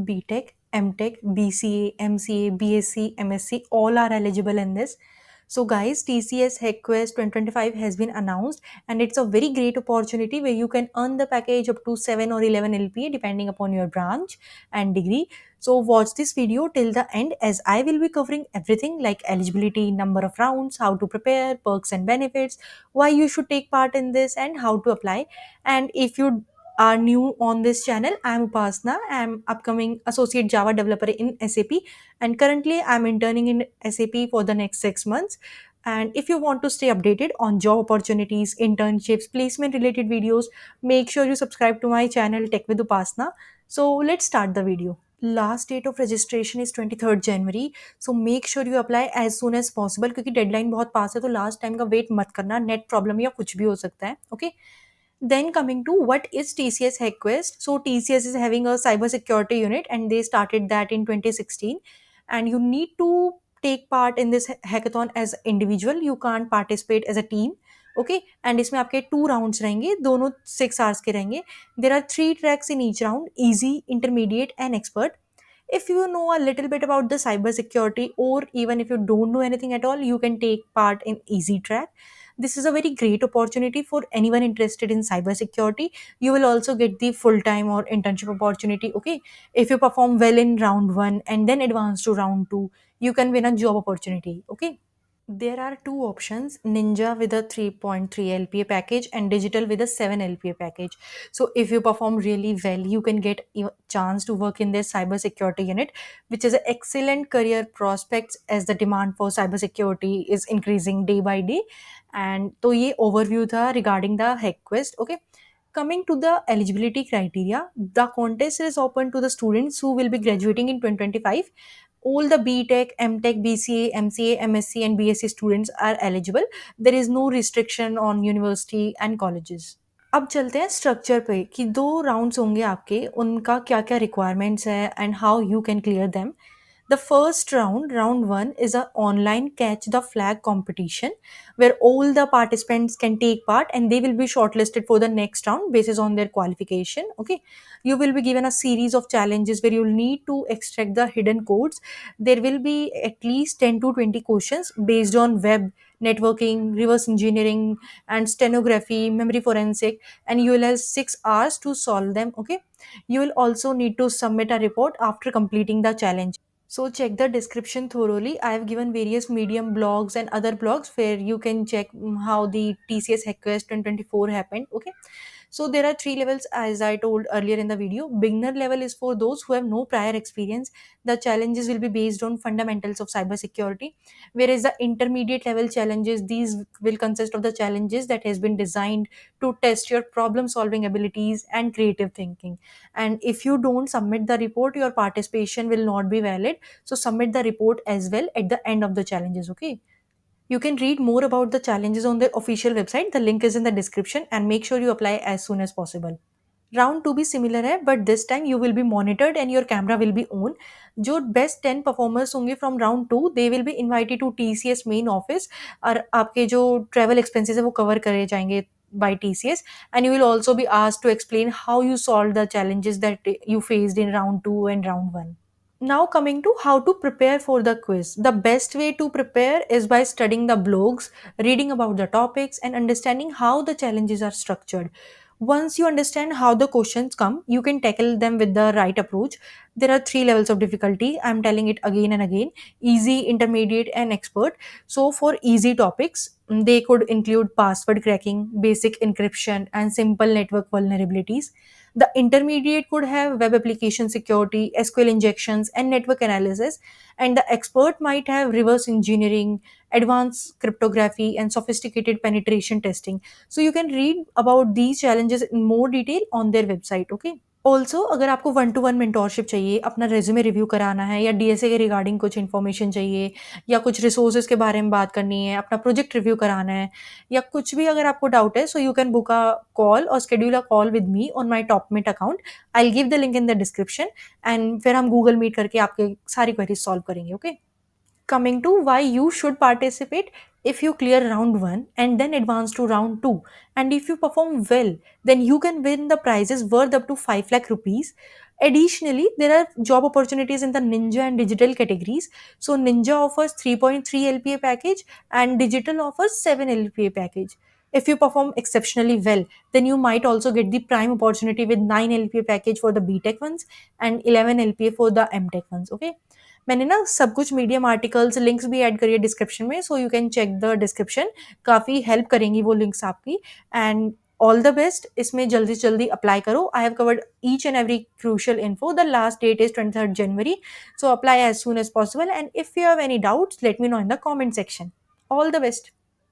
BTech, MTech, BCA, MCA, BSc, MSc, all are eligible in this. So, guys, TCS HackQuest 2025 has been announced, and it's a very great opportunity where you can earn the package up to 7 or 11 LPA depending upon your branch and degree. So, watch this video till the end as I will be covering everything like eligibility, number of rounds, how to prepare, perks and benefits, why you should take part in this, and how to apply. And if you are new on this channel, I'm Upasna. I'm upcoming associate Java developer in SAP, and currently I'm interning in SAP for the next 6 months. And if you want to stay updated on job opportunities, internships, placement related videos, make sure you subscribe to my channel Tech with Upasna. So let's start the video. Last date of registration is 23rd January. So make sure you apply as soon as possible क्योंकि deadline बहुत पास है तो last time का wait मत करना net problem या कुछ भी हो सकता है okay. Then coming to what is TCS HackQuest. So TCS is having a cyber security unit and they started that in 2016. And you need to take part in this hackathon as individual. You can't participate as a team. Okay, and इसमें आपके 2 rounds रहेंगे दोनों 6 hours के रहेंगे. There are 3 tracks in each round: easy, intermediate and expert. If you know a little bit about the cyber security, or even if you don't know anything at all, you can take part in easy track. This is a very great opportunity for anyone interested in cyber security. You will also get the full time or internship opportunity. Okay, if you perform well in round 1 and then advance to round 2, you can win a job opportunity. Okay, there are two options: Ninja with a 3.3 LPA package and Digital with a 7 LPA package. So, if you perform really well, you can get a chance to work in their cybersecurity unit, which is an excellent career prospects as the demand for cybersecurity is increasing day by day. And तो ये overview था regarding the hack quest. Okay. Coming to the eligibility criteria, the contest is open to the students who will be graduating in 2025. All the BTech, MTech, BCA, MCA, MSc, and BSc students are eligible. There is no restriction on university and colleges. अब चलते हैं structure पे कि 2 rounds होंगे आपके उनका क्या क्या रिक्वायरमेंट्स है and how you can clear them. The first round, round one, is a online catch the flag competition where all the participants can take part and they will be shortlisted for the next round basis on their qualification. Okay, you will be given a series of challenges where you'll need to extract the hidden codes. There will be at least 10 to 20 questions based on web, networking, reverse engineering, and stenography, memory forensic, and you will have 6 hours to solve them. Okay, you will also need to submit a report after completing the challenge. So check the description thoroughly. I have given various Medium blogs and other blogs where you can check how the TCS HackQuest 2024 happened. Okay. So there are 3 levels as I told earlier in the video. Beginner level is for those who have no prior experience. The challenges will be based on fundamentals of cybersecurity. Whereas the intermediate level challenges, these will consist of the challenges that has been designed to test your problem solving abilities and creative thinking. And if you don't submit the report, your participation will not be valid. So submit the report as well at the end of the challenges. Okay, you can read more about the challenges on the official website. The link is in the description and make sure you apply as soon as possible. Round two भी similar है but this time you will be monitored and your camera will be on. जो best 10 performers होंगे from round 2 they will be invited to TCS main office और आपके जो travel expenses है वो cover करे जाएंगे by TCS, and you will also be asked to explain how you solved the challenges that you faced in round 2 and round 1. Now coming to how to prepare for the quiz. The best way to prepare is by studying the blogs, reading about the topics and understanding how the challenges are structured. Once you understand how the questions come, you can tackle them with the right approach. There are 3 levels of difficulty. I'm telling it again and again: easy, intermediate, and expert. So, for easy topics, they could include password cracking, basic encryption, and simple network vulnerabilities. The intermediate could have web application security, SQL injections, and network analysis. And the expert might have reverse engineering, advanced cryptography, and sophisticated penetration testing. So you can read about these challenges in more detail on their website. Okay. Also अगर आपको 1-to-1 mentorship चाहिए, अपना resume review कराना है या DSA के regarding कुछ information चाहिए या कुछ रिसोर्सेज के बारे में बात करनी है, अपना प्रोजेक्ट रिव्यू कराना है या कुछ भी अगर आपको डाउट है, so you can book a call or schedule a call with me on my Topmate account. I will give the link in the description and फिर हम गूगल मीट करके आपके सारी क्वेरीज सॉल्व करेंगे. Okay. Coming to why you should participate, if you clear round 1 and then advance to round 2, and if you perform well, then you can win the prizes worth up to 5 lakh rupees. Additionally, there are job opportunities in the ninja and digital categories. So ninja offers 3.3 lpa package and digital offers 7 lpa package. If you perform exceptionally well, then you might also get the prime opportunity with 9 lpa package for the btech ones and 11 lpa for the mtech ones. Okay, मैंने ना सब कुछ medium articles links भी add करी है description में, so you can check the description, काफ़ी help करेंगी वो लिंक्स आपकी। एंड ऑल द बेस्ट, इसमें जल्दी से जल्दी अप्लाई करो। I have covered each and every crucial info. The last date is 23rd January, so apply as soon as possible, and if you have any doubts let me know in the comment section. All the best.